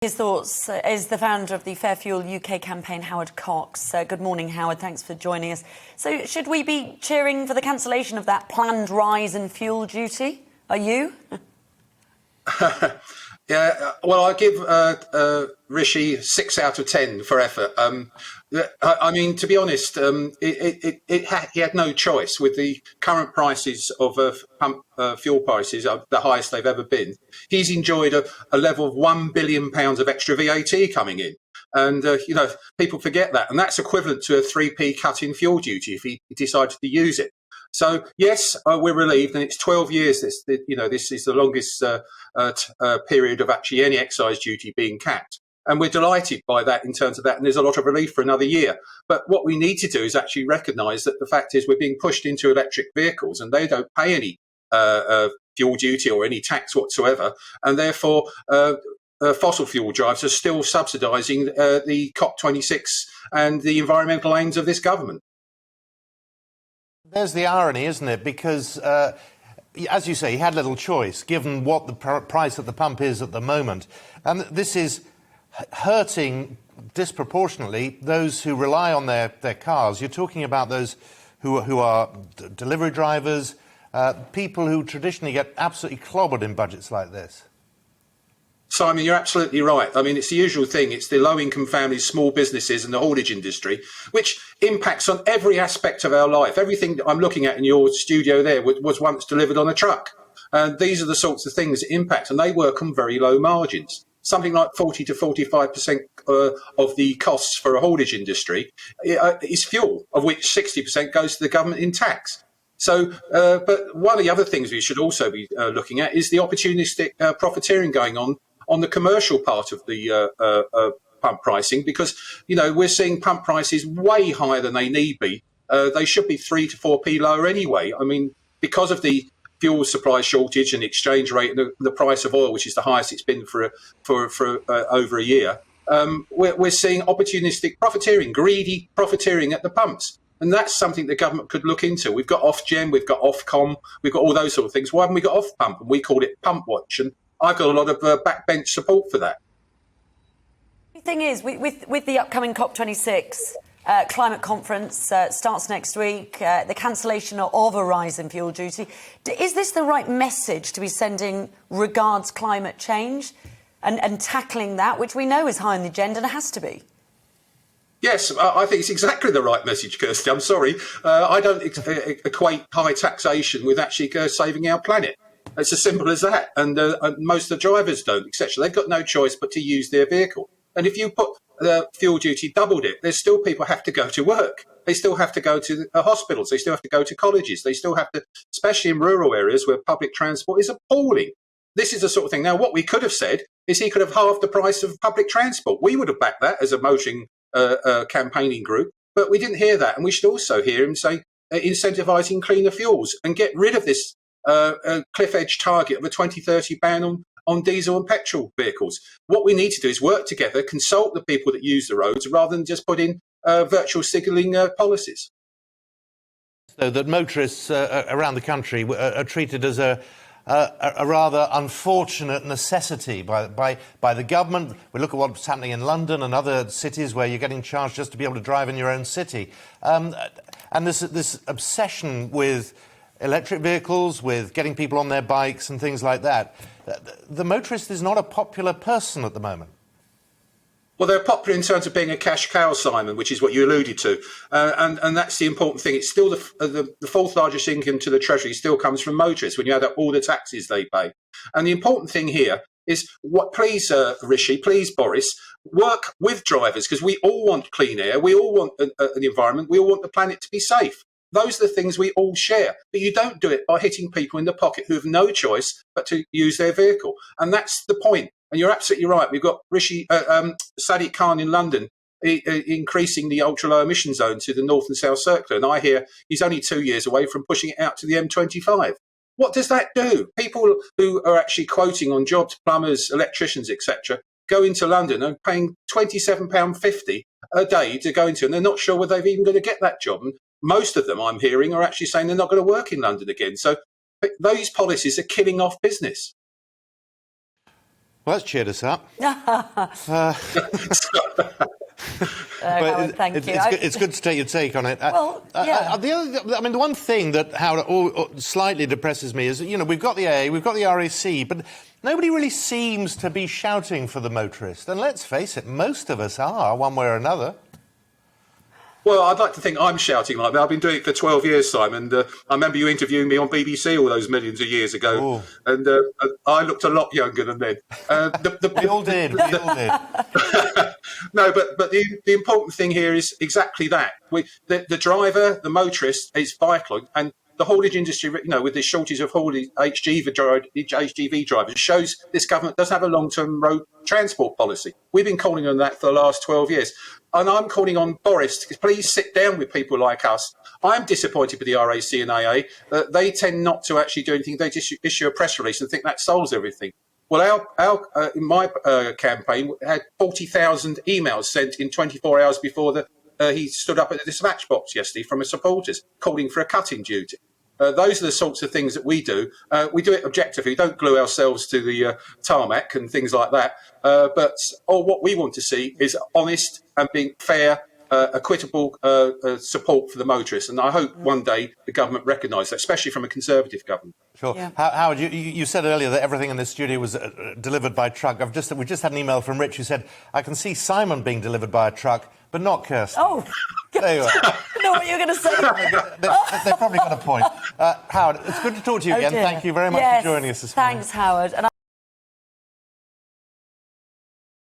His thoughts is the founder of the Fair Fuel UK campaign, Howard Cox. Good morning, Howard. Thanks for joining us. So should we be cheering for the cancellation of that planned rise in fuel duty? Are you? Yeah, well, I give Rishi 6 out of 10 for effort. I mean, to be honest, he had no choice with the current prices of fuel prices, the highest they've ever been. He's enjoyed a level of £1 billion of extra VAT coming in. And, people forget that. And that's equivalent to a 3p cut in fuel duty if he decided to use it. So, yes, we're relieved, and it's 12 years. This is the longest period of actually any excise duty being capped. And we're delighted by that in terms of that. And there's a lot of relief for another year. But what we need to do is actually recognise that the fact is we're being pushed into electric vehicles and they don't pay any fuel duty or any tax whatsoever. And therefore, fossil fuel drives are still subsidising the COP26 and the environmental aims of this government. There's the irony, isn't it? Because, as you say, he had little choice, given what the price at the pump is at the moment. And this is hurting disproportionately those who rely on their cars. You're talking about those who are delivery drivers, people who traditionally get absolutely clobbered in budgets like this. Simon, you're absolutely right. I mean, it's the usual thing. It's the low-income families, small businesses and the haulage industry, which impacts on every aspect of our life. Everything that I'm looking at in your studio there was once delivered on a truck. And these are the sorts of things that impact, and they work on very low margins. Something like 40 to 45% of the costs for a haulage industry is fuel, of which 60% goes to the government in tax. So, but one of the other things we should also be looking at is the opportunistic profiteering going on the commercial part of the pump pricing, because, we're seeing pump prices way higher than they need be. They should be 3 to 4p lower anyway. I mean, because of the fuel supply shortage and exchange rate and the price of oil, which is the highest it's been for over a year, we're seeing opportunistic profiteering, greedy profiteering at the pumps. And that's something the government could look into. We've got Ofgem, we've got Ofcom, we've got all those sort of things. Why haven't we got Off-Pump? And we called it Pump Watch. And I've got a lot of backbench support for that. The thing is, with the upcoming COP26 climate conference starts next week, the cancellation of a rise in fuel duty, is this the right message to be sending regards climate change and tackling that, which we know is high on the agenda and it has to be? Yes, I think it's exactly the right message, Kirsty. I'm sorry. I don't equate high taxation with actually saving our planet. It's as simple as that. And most of the drivers don't, etc. They've got no choice but to use their vehicle. And if you put fuel duty, doubled it, there's still people have to go to work. They still have to go to hospitals. They still have to go to colleges. They still have to, especially in rural areas where public transport is appalling. This is the sort of thing. Now, what we could have said is he could have halved the price of public transport. We would have backed that as a motoring campaigning group, but we didn't hear that. And we should also hear him say incentivising cleaner fuels and get rid of this cliff edge target of a 2030 ban on diesel and petrol vehicles. What we need to do is work together, consult the people that use the roads, rather than just put in virtual signalling policies. So that motorists around the country are treated as a rather unfortunate necessity by the government. We look at what's happening in London and other cities where you're getting charged just to be able to drive in your own city. And this obsession with electric vehicles, with getting people on their bikes and things like that. The motorist is not a popular person at the moment. Well, they're popular in terms of being a cash cow, Simon, which is what you alluded to. And that's the important thing. It's still the fourth largest income to the Treasury still comes from motorists when you add up all the taxes they pay. And the important thing here is, please, Rishi, please, Boris, work with drivers, because we all want clean air. We all want an environment. We all want the planet to be safe. Those are the things we all share. But you don't do it by hitting people in the pocket who have no choice but to use their vehicle. And that's the point. And you're absolutely right. We've got Sadiq Khan in London increasing the ultra-low emission zone to the North and South Circular. And I hear he's only 2 years away from pushing it out to the M25. What does that do? People who are actually quoting on jobs, plumbers, electricians, etc., go into London and paying £27.50 a day to go into, and they're not sure whether they're even going to get that job. And most of them, I'm hearing, are actually saying they're not going to work in London again. So those policies are killing off business. Well, that's cheered us up. Howard, thank you. It's good to take your take on it. Well, yeah. The one thing that, Howard, slightly depresses me is, we've got the AA, we've got the RAC, but nobody really seems to be shouting for the motorist. And let's face it, most of us are, one way or another. Well, I'd like to think I'm shouting like that. I've been doing it for 12 years, Simon. I remember you interviewing me on BBC all those millions of years ago. Ooh. And I looked a lot younger than then. We all did. No, but the important thing here is exactly that. The driver, the motorist, is vital. And the haulage industry, with the shortage of haulage HGV drivers, shows this government doesn't have a long-term road transport policy. We've been calling on that for the last 12 years. And I'm calling on Boris to please sit down with people like us. I'm disappointed with the RAC and AA. They tend not to actually do anything. They just issue a press release and think that solves everything. Well, in my campaign, we had 40,000 emails sent in 24 hours before he stood up at the dispatch box yesterday from his supporters calling for a cut-in duty. Those are the sorts of things that we do. We do it objectively. We don't glue ourselves to the tarmac and things like that. But what we want to see is honest and being fair, equitable support for the motorists. And I hope one day the government recognises that, especially from a Conservative government. Sure. Yeah. Howard, you said earlier that everything in this studio was delivered by truck. We just had an email from Rich who said, I can see Simon being delivered by a truck, but not Kirsten. Oh, there you are. I know what you're going to say. They've probably got a point. Howard, it's good to talk to you again. Dear. Thank you very much for joining us this morning. Thanks, Howard. And